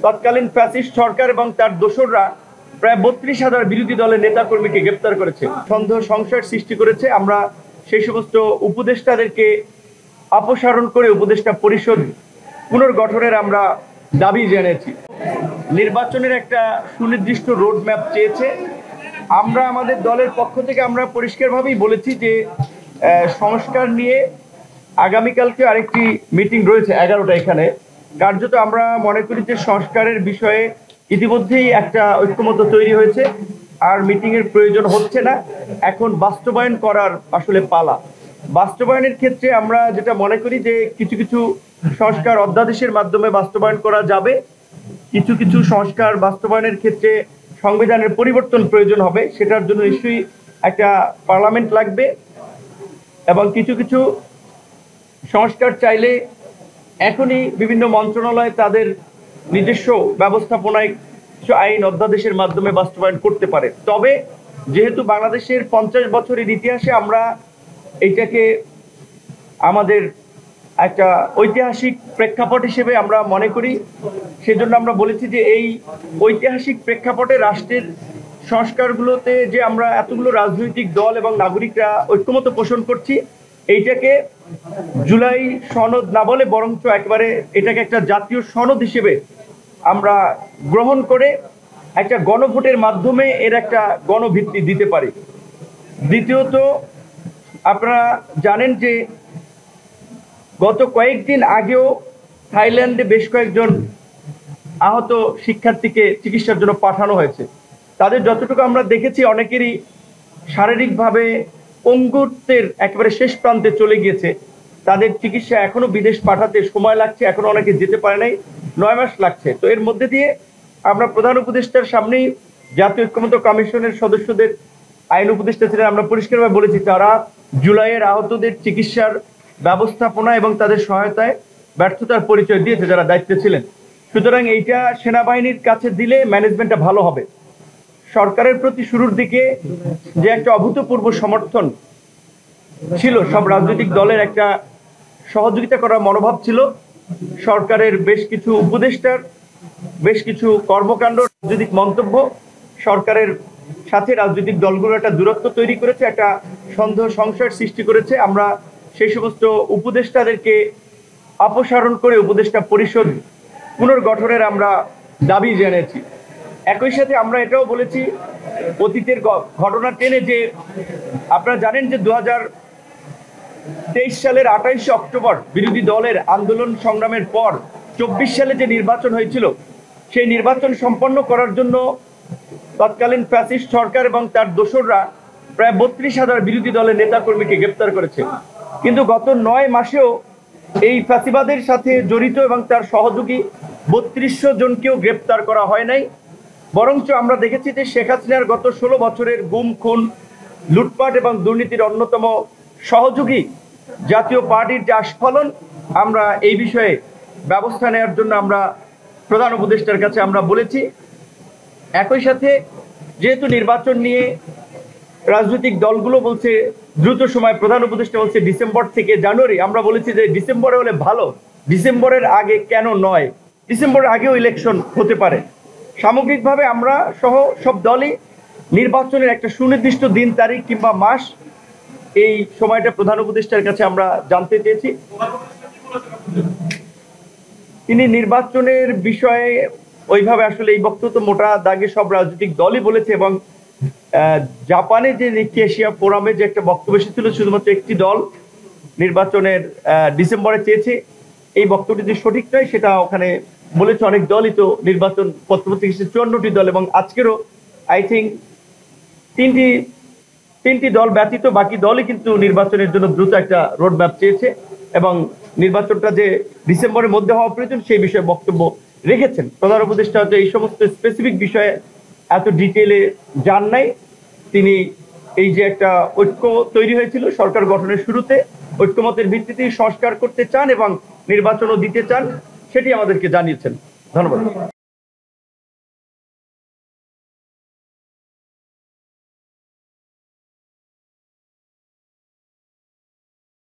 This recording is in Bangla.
তৎকালীন ফ্যাসিস্ট সরকার এবং তার দোসররা প্রায় ৩২,০০০ বিরোধী দলের নেতাকর্মীকে গ্রেপ্তার করেছে, সন্দেহ সংশয়ের সৃষ্টি করেছে। আমরা সেই সমস্ত উপদেষ্টাদেরকে অপসারণ করে উপদেষ্টা পরিষদ পুনর্গঠনের আমরা দাবি জানিয়েছি। নির্বাচনের একটা সুনির্দিষ্ট রোড ম্যাপ চেয়েছে। আমরা আমাদের দলের পক্ষ থেকে আমরা পরিষ্কারভাবেই বলেছি যে সংস্কার নিয়ে আগামীকালকে আরেকটি মিটিং রয়েছে 11টা। এখানে কার্যত আমরা মনে করি যে সংস্কারের বিষয়ে ইতিমধ্যেই একটা ঐক্যমত্য তৈরি হয়েছে, আর মিটিংয়ের প্রয়োজন হচ্ছে না। এখন বাস্তবায়ন করার আসলে পালা। বাস্তবায়নের ক্ষেত্রে আমরা যেটা মনে করি যে কিছু কিছু সংস্কার অধ্যাদেশের মাধ্যমে বাস্তবায়ন করা যাবে, কিছু কিছু সংস্কার বাস্তবায়নের ক্ষেত্রে সংবিধানের পরিবর্তন প্রয়োজন হবে, সেটার জন্য নিশ্চয়ই একটা পার্লামেন্ট লাগবে, এবং কিছু কিছু সংস্কার চাইলে এখনই বিভিন্ন মন্ত্রণালয় তাদের নিজস্ব ব্যবস্থাপনায় কিছু আইন অধ্যাদেশের মাধ্যমে বাস্তবায়ন করতে পারে। তবে যেহেতু বাংলাদেশের 50 বছরের ইতিহাসে আমরা এইটাকে আমাদের একটা ঐতিহাসিক প্রেক্ষাপট হিসেবে আমরা মনে করি, সেজন্য আমরা বলেছি যে এই ঐতিহাসিক প্রেক্ষাপটে রাষ্ট্রের সংস্কারগুলোতে যে আমরা এতগুলো রাজনৈতিক দল এবং নাগরিকরা ঐক্যমত পোষণ করছি, এইটাকে জুলাই সনদ না বলে বরঞ্চ একেবারে এটাকে একটা জাতীয় সনদ হিসেবে আমরা গ্রহণ করে একটা গণভোটের মাধ্যমে এর একটা গণভিত্তি দিতে পারি। দ্বিতীয়ত, আপনারা জানেন যে গত কয়েকদিন আগেও থাইল্যান্ডে বেশ কয়েকজন আহত শিক্ষার্থীকে চিকিৎসার জন্য পাঠানো হয়েছে। তাদের যতটুকু আমরা দেখেছি অনেকেরই শারীরিকভাবে পঙ্গুত্বের একেবারে শেষ প্রান্তে চলে গিয়েছে। তাদের চিকিৎসা এখনো বিদেশ পাঠাতে সময় লাগছে, এখনো অনেকে যেতে পারে নাই, 9 মাস লাগছে। তো এর মধ্যে দিয়ে আমরা প্রধান উপদেষ্টার সামনেই জাতীয় ঐক্যমত্য কমিশনের সদস্যদের আইন উপদেষ্টা ছিলেন, আমরা পরিষ্কারভাবে বলেছি তারা জুলাইয়ের আহতদের চিকিৎসার ব্যবস্থাপনা এবং তাদের সহায়তায় ব্যর্থতার পরিচয় দিয়েছে যারা দায়িত্বে ছিলেন। সুতরাং এইটা সেনাবাহিনীর কাছে দিলে ম্যানেজমেন্টটা ভালো হবে। সরকারের প্রতি শুরুর দিকে যে একটা অভূতপূর্ব সমর্থন ছিল, সব রাজনৈতিক দলের একটা সহযোগিতা করার মনোভাব ছিল, সরকারের বেশ কিছু উপদেষ্টার বেশ কিছু কর্মকাণ্ড, রাজনৈতিক মন্তব্য সরকারের সাথে রাজনৈতিক দলগুলো একটা দূরত্ব তৈরি করেছে, একটা সন্দেহ সংশয়ের সৃষ্টি করেছে। আমরা সেই সমস্ত উপদেষ্টাদেরকে অপসারণ করে উপদেষ্টা পরিষদ পুনর্গঠনের আমরা দাবি জানিয়েছি। একই সাথে আমরা এটাও বলেছি, অতীতের ঘটনা টেনে, যে আপনারা জানেন যে 2023 সালের 28 অক্টোবর বিরোধী দলের আন্দোলন সংগ্রামের পর 24 সালে যে নির্বাচন হয়েছিল, সেই নির্বাচন সম্পন্ন করার জন্য তৎকালীন ফ্যাসিস্ট সরকার এবং তার দোসররা প্রায় 32,000 বিরোধী দলের নেতাকর্মীকে গ্রেপ্তার করেছে। কিন্তু গত 9 মাসেও এই ফ্যাসিবাদের সাথে জড়িত এবং তার সহযোগী 3200 জনকেও গ্রেপ্তার করা হয় নাই। বরঞ্চ আমরা দেখেছি যে শেখ হাসিনার গত 16 বছরের গুম, খুন, লুটপাট এবং দুর্নীতির অন্যতম সহযোগী জাতীয় পার্টির যে আস্ফালন, আমরা এই বিষয়ে ব্যবস্থা নেওয়ার জন্য আমরা প্রধান উপদেষ্টার কাছে আমরা বলেছি। একই সাথে যেহেতু নির্বাচন নিয়ে রাজনৈতিক দলগুলো বলছে দ্রুত সময়, প্রধান উপদেষ্টা বলছে ডিসেম্বর থেকে জানুয়ারি, আমরা বলেছি যে ডিসেম্বরে হলে ভালো, ডিসেম্বরের আগে কেন নয়, ডিসেম্বরের আগেও ইলেকশন হতে পারে। সামগ্রিকভাবে আমরা সহ সব দলই নির্বাচনের একটা সুনির্দিষ্ট দিন, তারিখ কিংবা মাস, এই সময়টা প্রধান উপদেষ্টার কাছে আমরা জানতে চেয়েছি। তিনি নির্বাচনের বিষয়ে ওইভাবে আসলে এই বক্তব্য মোটা দাগে সব রাজনৈতিক দলই বলেছে, এবং জাপানে যে নিকি এশিয়া ফোরামে যে একটা বক্তব্য এসেছিল, শুধুমাত্র একটি দল নির্বাচনের ডিসেম্বরে চেয়েছে, এই বক্তব্যটি যে সঠিক নয় সেটা ওখানে বলেছে অনেক দলই। তো নির্বাচন পত্রপত্রিকা 54টি দল, এবং আজকেরও আই থিঙ্ক তিনটি দল ব্যতীত বাকি দলই কিন্তু নির্বাচনের জন্য দ্রুত একটা রোড ম্যাপ চেয়েছে, এবং নির্বাচনটা যে ডিসেম্বরের মধ্যে হওয়া প্রয়োজন সেই বিষয়ে বক্তব্য রেখেছেন। প্রধান উপদেষ্টা হয়তো এই সমস্ত স্পেসিফিক বিষয়ে এত ডিটেলে যান নাই। তিনি এই যে একটা ঐক্য তৈরি হয়েছিল সরকার গঠনের শুরুতে, ঐক্যমতের ভিত্তিতে সংস্কার করতে চান এবং নির্বাচনও দিতে চান, সেটি আমাদেরকে জানিয়েছেন। ধন্যবাদ।